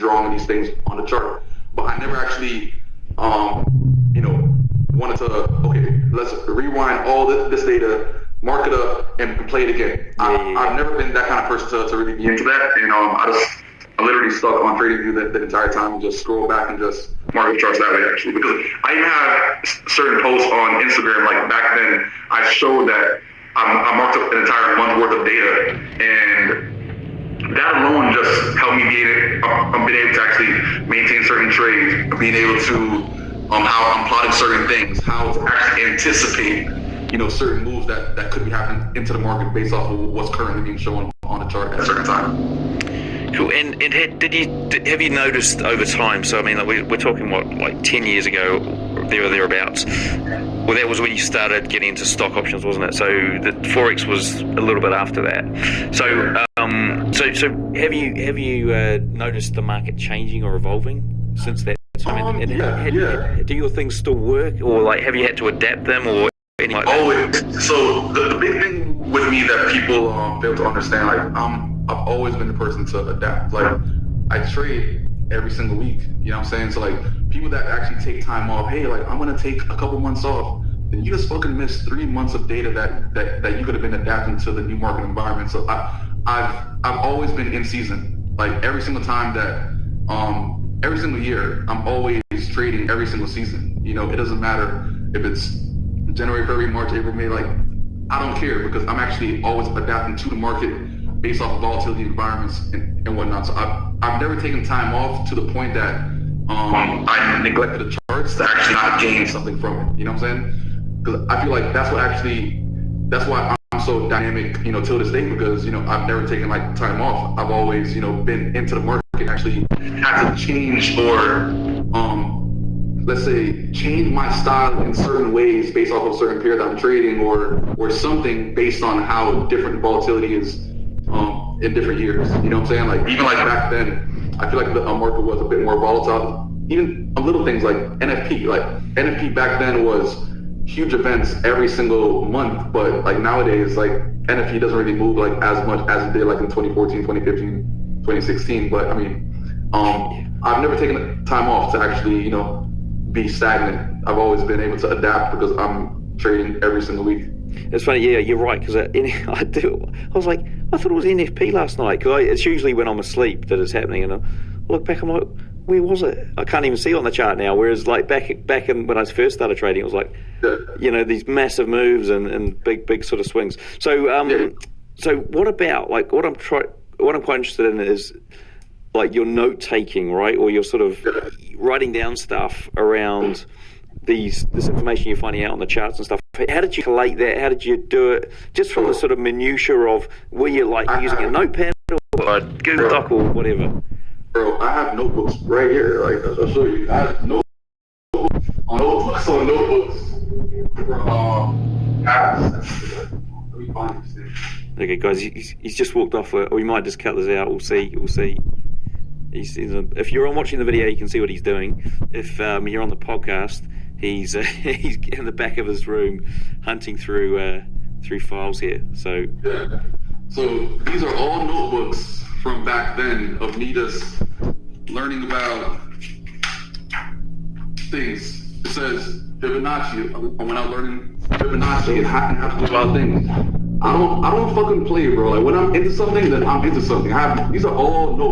drawing these things on the chart. But I never actually, wanted to, okay, let's rewind all this data, mark it up, and play it again. I've never been that kind of person to really be into that. And I literally stuck on TradingView the entire time and just scroll back and just mark the charts that way, actually. Because I even have certain posts on Instagram, like back then, I showed that I marked up an entire month worth of data, and that alone just helped me being able to actually maintain certain trades, being able to how I'm plotting certain things, how to actually anticipate certain moves that could be happening into the market based off of what's currently being shown on the chart at a certain time. Cool. And have you noticed over time? So I mean, we're talking like 10 years ago, there or thereabouts. Well, that was when you started getting into stock options, wasn't it? So the forex was a little bit after that. So have you noticed the market changing or evolving since that time? Do your things still work, or like have you had to adapt them, or anything like that? So the big thing with me that people fail to understand, like I've always been the person to adapt. Like I trade every single week, you know what I'm saying? So like people that actually take time off, hey, like I'm gonna take a couple months off, then you just fucking missed 3 months of data that you could have been adapting to the new market environment. So I've always been in season. Like every single time that every single year, I'm always trading every single season. It doesn't matter if it's January, February, March, April, May. Like, I don't care because I'm actually always adapting to the market based off of volatility environments and whatnot. So I've never taken time off to the point that I neglected the charts to actually not gain something from it. You know what I'm saying? Because I feel like that's why I'm so dynamic, till this day, because, I've never taken like time off. I've always, been into the market, actually had to change or, let's say, change my style in certain ways based off of a certain period I'm trading or something based on how different volatility is in different years. You know what I'm saying? Like, even like back then, I feel like the market was a bit more volatile. Even little things like NFP. Like, NFP back then was huge events every single month, but like nowadays, like NFP doesn't really move like as much as it did like in 2014, 2015, 2016. But I mean, I've never taken time off to actually, be stagnant. I've always been able to adapt because I'm trading every single week. It's funny, yeah, you're right, because I was like, I thought it was NFP last night, because it's usually when I'm asleep that it's happening, and I look back, I'm like, where was it? I can't even see it on the chart now, whereas like back in when I first started trading, it was like, these massive moves and big sort of swings. So so what about, like, what I'm quite interested in is like your note taking, right? Or you're sort of writing down stuff around this information you're finding out on the charts and stuff. How did you collate that? How did you do it? Just from the sort of minutiae of, were you like using a notepad or a Google Doc or whatever? Bro, I have notebooks right here. Like, I'll show you. I have notebooks on notebooks from apps. Let me find these things. Okay, guys, he's just walked off. We might just cut this out. We'll see. If you're watching the video, you can see what he's doing. If you're on the podcast, he's in the back of his room hunting through files here. So these are all notebooks from back then of me just learning about things. It says Fibonacci. When I was learning Fibonacci and how to do a lot of things. I don't fucking play, bro. Like, when I'm into something, then I'm into something. These are all notebooks.